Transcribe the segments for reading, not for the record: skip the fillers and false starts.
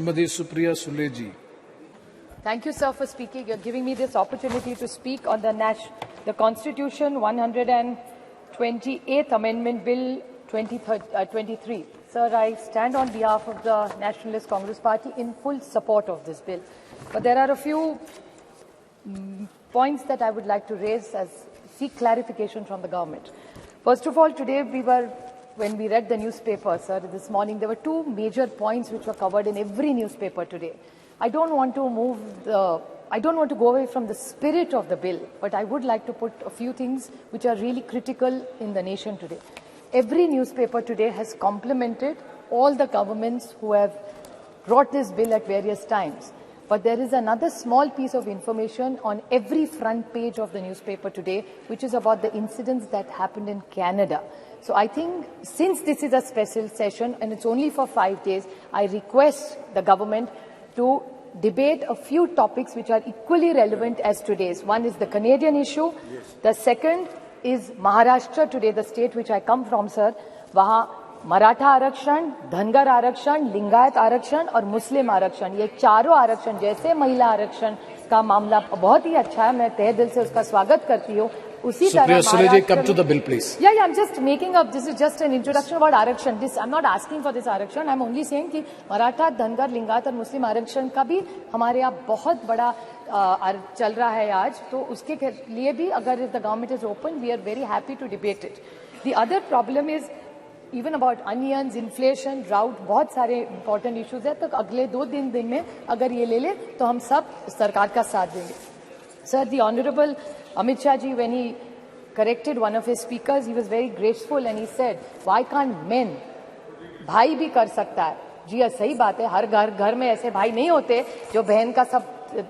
Srimati Supriya Sule ji. Thank you, sir, for speaking. You're giving me this opportunity to speak on the Constitution 128th Amendment Bill 23. Sir, I stand on behalf of the Nationalist Congress Party in full support of this bill. But there are a few points that I would like to raise as seek clarification from the government. First of all, today when we read the newspaper, sir, this morning, there were two major points which were covered in every newspaper today. I don't want to go away from the spirit of the bill, but I would like to put a few things which are really critical in the nation today. Every newspaper today has complimented all the governments who have brought this bill at various times. But there is another small piece of information on every front page of the newspaper today, which is about the incidents that happened in Canada. So I think since this is a special session and it's only for 5 days, I request the government to debate a few topics which are equally relevant as today's. One is the Canadian issue. Yes. The second is Maharashtra today, the state which I come from, sir. वहाँ मराठा आरक्षण, धनगर आरक्षण, लिंगायत आरक्षण और मुस्लिम आरक्षण, ये चारों आरक्षण जैसे महिला आरक्षण का मामला बहुत ही अच्छा है, मैं तहे दिल से उसका स्वागत करती हूँ. उसी तरह Supriya, come to the bill, please. Yeah, I'm just making up. This is just an introduction about आरक्षण. I'm not asking for this आरक्षण. I'm only saying कि मराठा, धनगर, लिंगायत और मुस्लिम आरक्षण का भी हमारे यहाँ बहुत बड़ा चल रहा है आज. तो उसके लिए भी अगर the government is open, we are very happy to debate it. The other problem is even about onions, inflation, drought, बहुत सारे important issues है. तो अगले 2 दिन में अगर ये ले ले तो हम सब सरकार का साथ देंगे. Sir, the Honorable Amit Shah ji, when he corrected one of his speakers, he was very graceful and he said, why can't men? भाई भी कर सकता है. जी सही बात है, हर घर में ऐसे भाई नहीं होते जो बहन का सब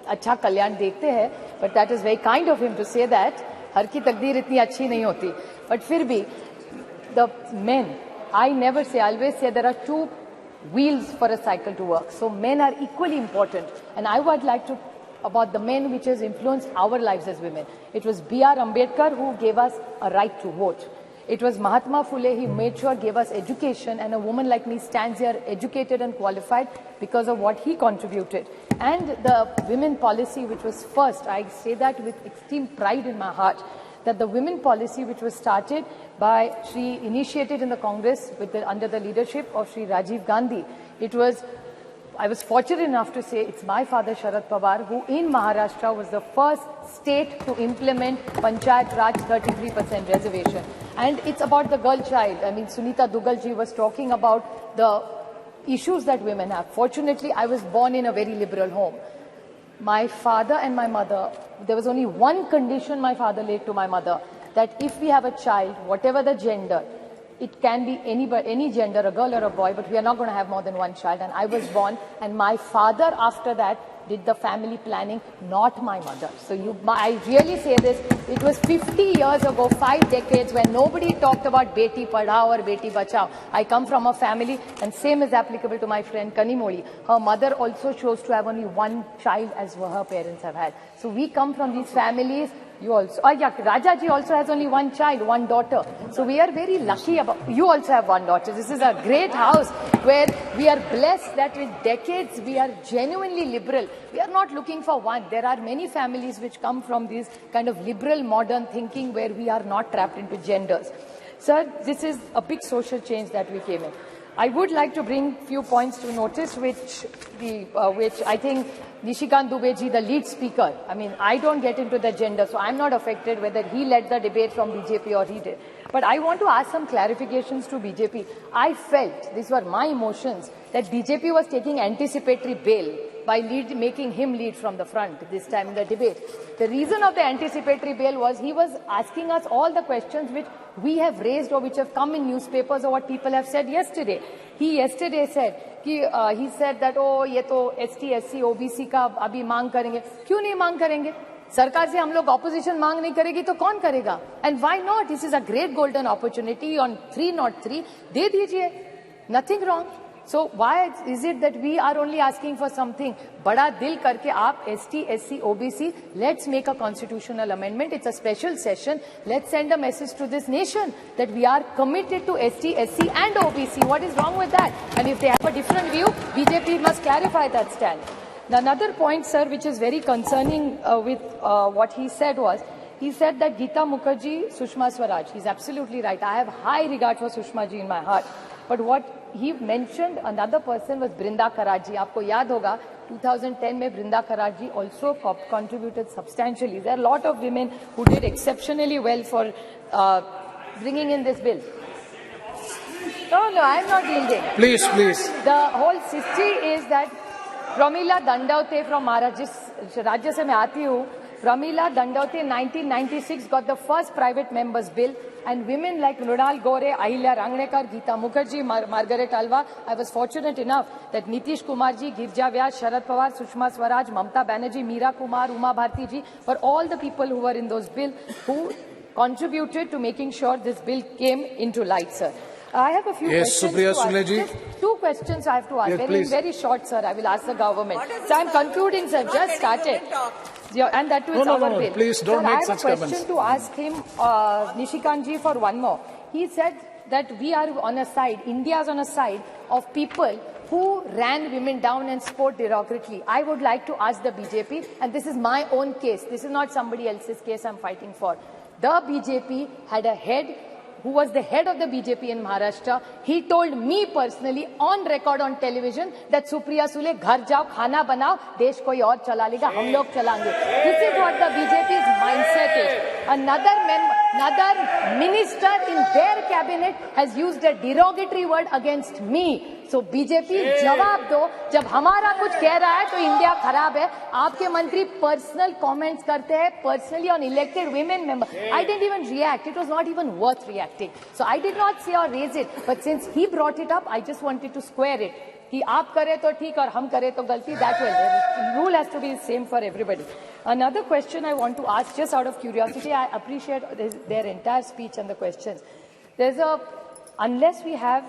अच्छा कल्याण देखते हैं. But that is very kind of him to say that. हर की तकदीर इतनी अच्छी नहीं होती. But फिर भी, the men, I never say, I always say there are 2 wheels for a cycle to work. So men are equally important. And I would like to about the men which has influenced our lives as women. It was B.R. Ambedkar who gave us a right to vote. It was Mahatma Phule, he made sure gave us education, and a woman like me stands here educated and qualified because of what he contributed. And the women policy which was first, I say that with extreme pride in my heart, that the women policy which was started by initiated in the Congress under the leadership of Shri Rajiv Gandhi. I was fortunate enough to say it's my father Sharad Pawar who in Maharashtra was the first state to implement Panchayat Raj 33% reservation. And it's about the girl child. I mean, Sunita Dugal ji was talking about the issues that women have. Fortunately, I was born in a very liberal home. My father and my mother, there was only one condition my father laid to my mother, that if we have a child, whatever the gender, it can be any gender, a girl or a boy, but we are not going to have more than one child. And I was born, and my father after that did the family planning, not my mother. So I really say this, it was 50 years ago, 5 decades, when nobody talked about Beti Padhao or Beti Bachao. I come from a family, and same is applicable to my friend Kanimoli. Her mother also chose to have only one child as her parents have had. So we come from these families. You also, Rajaji also has only one child, one daughter. So we are very lucky you also have one daughter. This is a great house where we are blessed that with decades we are genuinely liberal. We are not looking for one. There are many families which come from this kind of liberal modern thinking where we are not trapped into genders. Sir, this is a big social change that we came in. I would like to bring few points to notice which I think Nishikant Dubey ji, the lead speaker, I mean, I don't get into the gender, so I'm not affected whether he led the debate from BJP or he did. But I want to ask some clarifications to BJP. I felt, these were my emotions, that BJP was taking anticipatory bail by making him lead from the front this time in the debate. The reason of the anticipatory bail was he was asking us all the questions which we have raised or which have come in newspapers or what people have said yesterday. He yesterday said, he said that, oh, ये तो ST, SC, OBC का अभी मांग करेंगे. क्यों नहीं मांग करेंगे? सरकार से हम लोग ऑपोजिशन मांग नहीं करेगी तो कौन करेगा? And why not? This is a great golden opportunity on 303. दे दीजिए. Nothing wrong. So why is it that we are only asking for something? बड़ा दिल करके आप ST, SC, OBC, let's make a constitutional amendment. It's a special session. Let's send a message to this nation that we are committed to ST, SC and OBC. What is wrong with that? And if they have a different view, BJP must clarify that stand. Another point, sir, which is very concerning with what he said was, he said that Geeta Mukherjee, Sushma Swaraj. He's absolutely right. I have high regard for Sushma ji in my heart. But what he mentioned, another person was Brinda Karaj ji. आपको याद होगा 2010 में Brinda Karaj ji also contributed substantially. There are a lot of women who did exceptionally well for bringing in this bill. No, I'm not yielding. Please, please. The whole history is that Pramila Dandavate from Maharashtra, जिस राज्य से मैं आती हूँ, Pramila Dandavate 1996 got the first private members bill, and women like Mrunal Gore, Ahilya Rangnekar, Geeta Mukherjee, Margaret Alva. I was fortunate enough that Nitish Kumar ji, Girja Vyas, Sharad Pawar, Sushma Swaraj, Mamta Banerjee, Meera Kumar, Uma Bharti ji were all the people who were in those bills who contributed to making sure this bill came into light, sir. I have a few questions Supriya to ask. Sule ji. Just 2 questions I have to ask. Yes, Very short, sir. I will ask the government. So I'm concluding, sir. Just started. Yeah, and that too is our bill. Please don't make such I have a question to ask him, Nishikant ji, for one more. He said that we are on a side, India is on a side of people who ran women down and spoke derogatorily. I would like to ask the BJP, and this is my own case. This is not somebody else's case I'm fighting for. The BJP had a head who was the head of the BJP in Maharashtra. He told me personally on record on television that Supriya Sule, घर जाओ, खाना बनाओ, देश कोई और चला लेगा, हम लोग चलाएंगे. This is what the BJP's mindset is. Another minister in their cabinet has used a derogatory word against me. So BJP जवाब दो, जब हमारा कुछ कह रहा है तो इंडिया खराब है. आपके मंत्री पर्सनल कमेंट्स करते हैं personally on elected women member. I didn't even react. It was not even worth reacting. So I did not say or raise it. But since he brought it up, I just wanted to square it. कि आप करे तो ठीक और हम करे तो गलती. That way, the rule has to be the same for everybody. Another question I want to ask, just out of curiosity, I appreciate their entire speech and the questions. Unless we have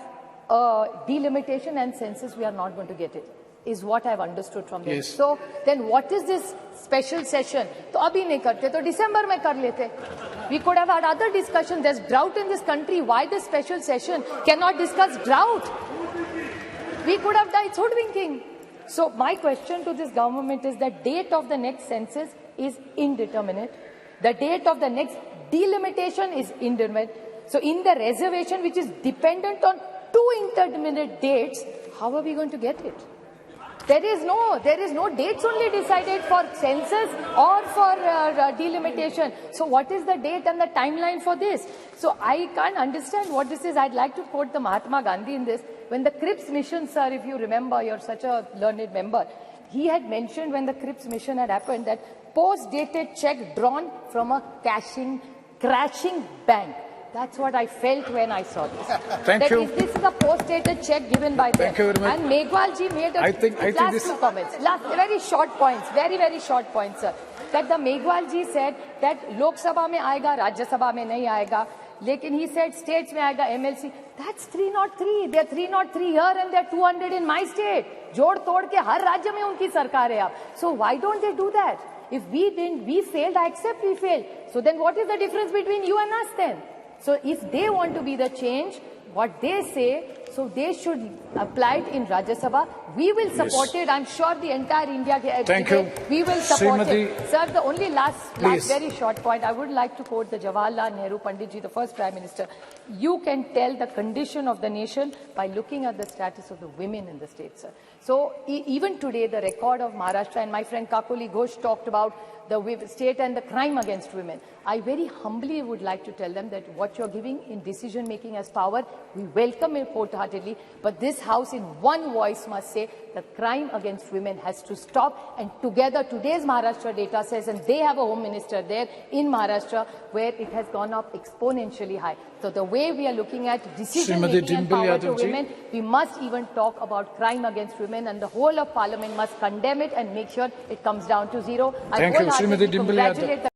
delimitation and census, we are not going to get it, is what I've understood from them. Yes. So then what is this special session? तो अभी नहीं करते तो December में कर लेते. We could have had other discussions. There's drought in this country. Why this special session? Cannot discuss drought. We could have done hoodwinking. So my question to this government is the date of the next census is indeterminate. The date of the next delimitation is indeterminate. So in the reservation, which is dependent on 2 indeterminate dates, how are we going to get it? There is no dates only decided for census or for delimitation. So what is the date and the timeline for this? So I can't understand what this is. I'd like to quote the Mahatma Gandhi in this. When the Cripps mission, sir, if you remember, you're such a learned member, he had mentioned when the Cripps mission had happened that post-dated check drawn from a crashing bank. That's what I felt when I saw this. Thank you. This is a post-dated check given by them. Thank you very much. And Megwal ji made I think last this 2 comments. Last very short points, very short points, sir. That the Megwal ji said that Lok Sabha mein aayega, Rajya Sabha mein nahi aayega. Lekin he said states mein aayega, MLC. That's 303. They're 303 here and they're 200 in my state. जोड़ तोड़ के हर राज्य में उनकी सरकार है अब. So why don't they do that? If we failed, I accept we failed. So then what is the difference between you and us then? So if they want to be the change, what they say, so they should apply it in Rajya Sabha. We will support it. I'm sure the entire India. Thank you. We will support Srimati, it. Sir, the only last very short point, I would like to quote the Jawaharlal Nehru Pandit ji, the first Prime Minister. You can tell the condition of the nation by looking at the status of the women in the state, sir. So even today, the record of Maharashtra, and my friend Kakoli Ghosh talked about the state and the crime against women. I very humbly would like to tell them that what you're giving in decision making as power, we welcome it wholeheartedly, but this House in one voice must say the crime against women has to stop, and together today's Maharashtra data says, and they have a home minister there in Maharashtra where it has gone up exponentially high. So the way we are looking at decision making and power to women, we must even talk about crime against women, and the whole of Parliament must condemn it and make sure it comes down to zero. Thank you, Srimati Dimple Yadav. Congratulate the